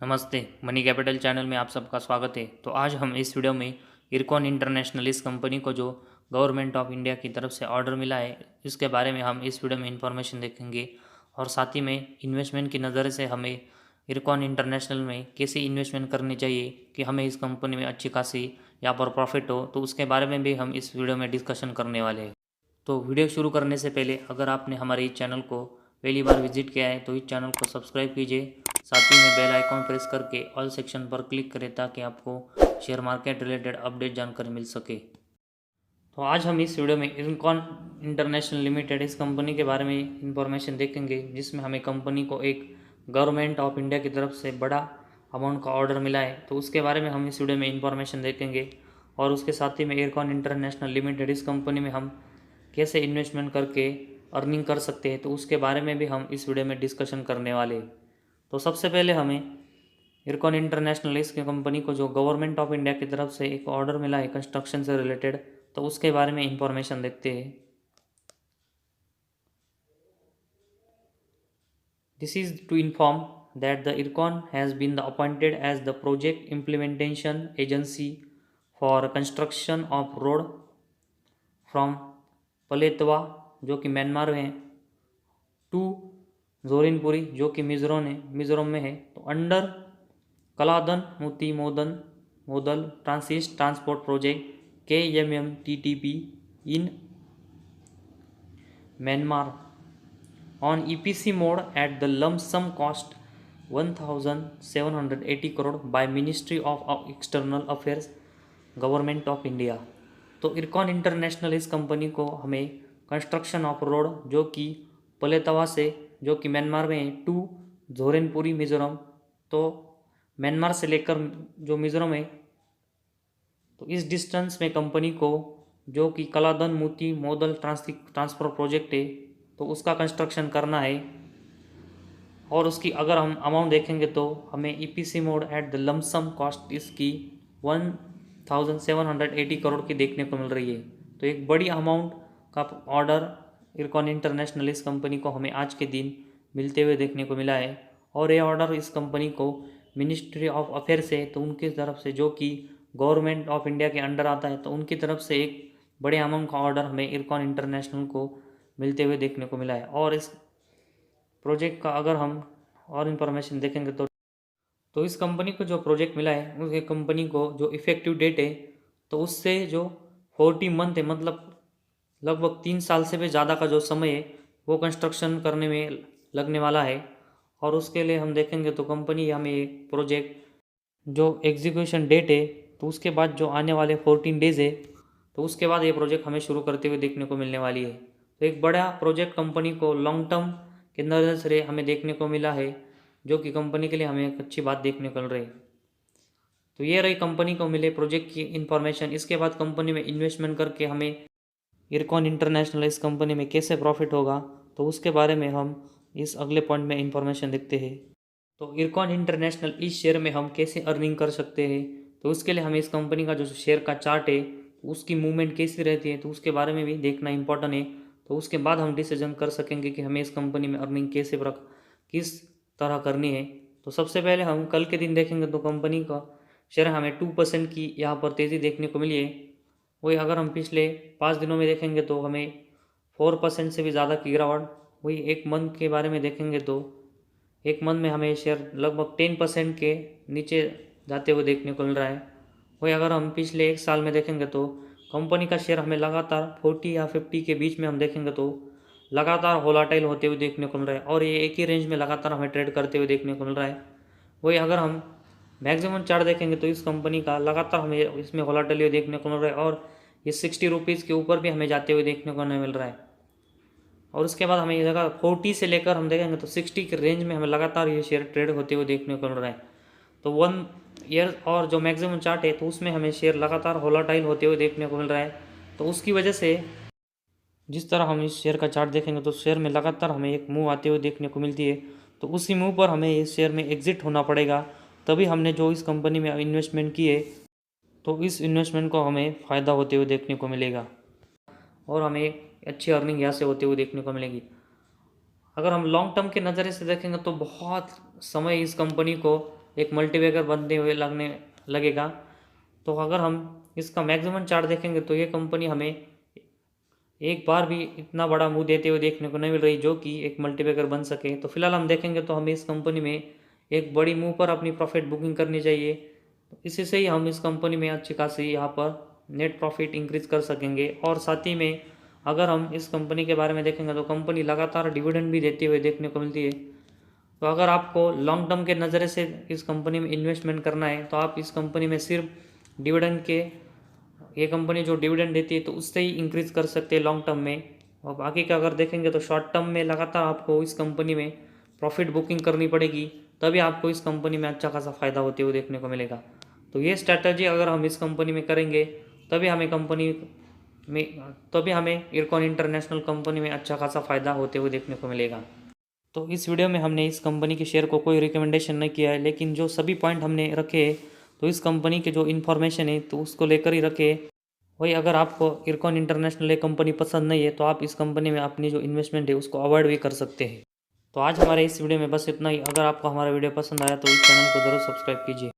नमस्ते, money capital channel में आप सबका स्वागत है। तो आज हम इस वीडियो में इरकॉन इंटरनेशनल इस कंपनी को जो गवर्नमेंट ऑफ इंडिया की तरफ से ऑर्डर मिला है इसके बारे में हम इस वीडियो में इंफॉर्मेशन देखेंगे और साथ ही में इन्वेस्टमेंट की नज़र से हमें इरकॉन इंटरनेशनल में कैसे इन्वेस्टमेंट करनी चाहिए कि हमें इस कंपनी में अच्छी खासी यहाँ पर प्रॉफिट हो, तो उसके बारे में भी हम इस वीडियो में डिस्कशन करने वाले हैं। तो वीडियो शुरू करने से पहले अगर आपने हमारे इस चैनल को पहली बार विजिट किया है तो इस चैनल को सब्सक्राइब कीजिए, साथ ही में बेल आइकॉन प्रेस करके ऑल सेक्शन पर क्लिक करें ताकि आपको शेयर मार्केट रिलेटेड अपडेट जानकारी मिल सके। तो आज हम इस वीडियो में इरकॉन इंटरनेशनल लिमिटेड इस कंपनी के बारे में इंफॉर्मेशन देखेंगे, जिसमें हमें कंपनी को एक गवर्नमेंट ऑफ इंडिया की तरफ से बड़ा अमाउंट का ऑर्डर मिला है। तो उसके बारे में हम इस वीडियो में इंफॉर्मेशन देखेंगे और उसके साथ ही में इरकॉन इंटरनेशनल लिमिटेड इस कंपनी में हम कैसे इन्वेस्टमेंट करके अर्निंग कर सकते हैं, तो उसके बारे में भी हम इस वीडियो में डिस्कशन करने वाले हैं। तो सबसे पहले हमें इरकॉन इंटरनेशनल इस कंपनी को जो गवर्नमेंट ऑफ इंडिया की तरफ से एक ऑर्डर मिला है कंस्ट्रक्शन से रिलेटेड, तो उसके बारे में इंफॉर्मेशन देखते हैं। This is to inform that the IRCON has been the appointed as the project implementation agency for construction of road from Paletwa जो कि म्यांमार में है टू जोरिनपुरी जो कि मिजोरम में है, तो under Kaladan multi modal transit transport project KMMTTP in Myanmar on EPC mode at the lump sum cost 1780 crore by ministry of external affairs government of India. तो इरकॉन इंटरनेशनल इस कंपनी को हमें कंस्ट्रक्शन ऑफ रोड जो कि पलेतवा से जो कि Myanmar में है टू जोरेनपुरी मिजोरम, तो म्यांमार से लेकर जो मिजोरम है, तो इस डिस्टेंस में कंपनी को जो कि कलादन मोती मोदल ट्रांसफर प्रोजेक्ट है तो उसका कंस्ट्रक्शन करना है। और उसकी अगर हम अमाउंट देखेंगे तो हमें EPC mode at the lump sum cost इसकी 1780 करोड़ की देखने को मिल रही है। तो एक बड़ी अमाउंट का ऑर्डर इरकॉन इंटरनेशनल इस कंपनी को हमें आज के दिन मिलते हुए देखने को मिला है। और ये ऑर्डर इस कंपनी को मिनिस्ट्री ऑफ अफेयर से, तो उनकी तरफ से जो कि गवर्नमेंट ऑफ इंडिया के अंडर आता है, तो उनकी तरफ से एक बड़े अमाउंट का ऑर्डर हमें इरकॉन इंटरनेशनल को मिलते हुए देखने को मिला है। और इस प्रोजेक्ट का अगर हम और इन्फॉर्मेशन देखेंगे तो इस कंपनी को जो प्रोजेक्ट मिला है उस कंपनी को जो इफ़ेक्टिव डेट है तो उससे जो 40 मंथ है, मतलब लगभग 3 साल से भी ज़्यादा का जो समय है वो कंस्ट्रक्शन करने में लगने वाला है। और उसके लिए हम देखेंगे तो कंपनी हमें एक प्रोजेक्ट जो एग्जीक्यूशन डेट है तो उसके बाद जो आने वाले 14 डेज़ है तो उसके बाद ये प्रोजेक्ट हमें शुरू करते हुए देखने को मिलने वाली है। तो एक बड़ा प्रोजेक्ट कंपनी को लॉन्ग टर्म के नज़र से हमें देखने को मिला है, जो कि कंपनी के लिए हमें एक अच्छी बात देखने को मिल रही है। तो ये रही कंपनी को मिले प्रोजेक्ट की इन्फॉर्मेशन। इसके बाद कंपनी में इन्वेस्टमेंट करके हमें इरकॉन इंटरनेशनल इस कंपनी में कैसे प्रॉफिट होगा, तो उसके बारे में हम इस अगले पॉइंट में इन्फॉर्मेशन देखते हैं। तो इरकॉन इंटरनेशनल इस शेयर में हम कैसे अर्निंग कर सकते हैं, तो उसके लिए हमें इस कंपनी का जो शेयर का चार्ट है उसकी मूवमेंट कैसी रहती है तो उसके बारे में भी देखना इंपॉर्टेंट है। तो उसके बाद हम डिसीजन कर सकेंगे कि हमें इस कंपनी में अर्निंग किस तरह करनी है। तो सबसे पहले हम कल के दिन देखेंगे तो कंपनी का शेयर हमें 2% की यहाँ पर तेज़ी देखने को मिली है। वही अगर हम पिछले 5 दिनों में देखेंगे तो हमें 4% से भी ज़्यादा की गिरावट। वही एक मंथ के बारे में देखेंगे तो एक मंथ में हमें शेयर लगभग 10% के नीचे जाते हुए देखने को मिल रहा है। वही अगर हम पिछले एक साल में देखेंगे तो कंपनी का शेयर हमें लगातार 40 या 50 के बीच में हम देखेंगे तो लगातार वोलाटाइल होते हुए देखने को मिल रहा है और ये एक ही रेंज में लगातार हमें ट्रेड करते हुए देखने को मिल रहा है। वही अगर हम मैक्सिमम चार्ट देखेंगे तो इस कंपनी का लगातार हमें इसमें वोलाटाइल देखने को मिल रहा है और ये 60 रुपीज़ के ऊपर भी हमें जाते हुए देखने को नहीं मिल रहा है। और उसके बाद हमें ये जगह 40 से लेकर हम देखेंगे तो 60 के रेंज में हमें लगातार ये शेयर ट्रेड होते हुए देखने को मिल रहा है। तो 1 ईयर और जो मैक्सिमम चार्ट है तो उसमें हमें शेयर लगातार वोलाटाइल होते हुए देखने को मिल रहा है। तो उसकी वजह से जिस तरह हम इस शेयर का चार्ट देखेंगे तो शेयर में लगातार हमें एक मूव आते हुए देखने को मिलती है। तो उसी मूव पर हमें इस शेयर में एग्जिट होना पड़ेगा, तभी हमने जो इस कंपनी में इन्वेस्टमेंट की है तो इस इन्वेस्टमेंट को हमें फ़ायदा होते हुए देखने को मिलेगा और हमें अच्छी अर्निंग यहाँ से होते हुए देखने को मिलेगी। अगर हम लॉन्ग टर्म के नज़रिए से देखेंगे तो बहुत समय इस कंपनी को एक मल्टीबैगर बनते हुए लगने लगेगा। तो अगर हम इसका मैक्सिमम चार्ट देखेंगे तो ये कंपनी हमें एक बार भी इतना बड़ा मुंह देते हुए देखने को नहीं मिल रही जो कि एक मल्टीबैगर बन सके। तो फिलहाल हम देखेंगे तो हमें इस कंपनी में एक बड़ी मुंह पर अपनी प्रॉफिट बुकिंग करनी चाहिए। तो इसी से ही हम इस कंपनी में अच्छी खासी यहाँ पर नेट प्रॉफिट इंक्रीज कर सकेंगे। और साथ ही में अगर हम इस कंपनी के बारे में देखेंगे तो कंपनी लगातार डिविडेंड भी देते हुए देखने को मिलती है। तो अगर आपको लॉन्ग टर्म के नज़रे से इस कंपनी में इन्वेस्टमेंट करना है तो आप इस कंपनी में सिर्फ डिविडेंड के, ये कंपनी जो डिविडेंड देती है तो उससे ही इंक्रीज़ कर सकते हैं लॉन्ग टर्म में। और बाकी का अगर देखेंगे तो शॉर्ट टर्म में लगातार आपको इस कंपनी में प्रॉफिट बुकिंग करनी पड़ेगी, तभी आपको इस कंपनी में अच्छा खासा फ़ायदा होते हुए देखने को मिलेगा। तो ये स्ट्रैटेजी अगर हम इस कंपनी में करेंगे तभी हमें इरकॉन इंटरनेशनल कंपनी में अच्छा खासा फ़ायदा होते हुए देखने को मिलेगा। तो इस वीडियो में हमने इस कंपनी के शेयर को कोई रिकमेंडेशन नहीं किया है, लेकिन जो सभी पॉइंट हमने रखे तो इस कंपनी के जो इन्फॉर्मेशन है तो उसको लेकर ही रखे। वही अगर आपको इरकॉन इंटरनेशनल एक कंपनी पसंद नहीं है तो आप इस कंपनी में अपनी जो इन्वेस्टमेंट है उसको अवॉइड भी कर सकते हैं। तो आज हमारे इस वीडियो में बस इतना ही। अगर आपको हमारा वीडियो पसंद आया तो इस चैनल को ज़रूर सब्सक्राइब कीजिए।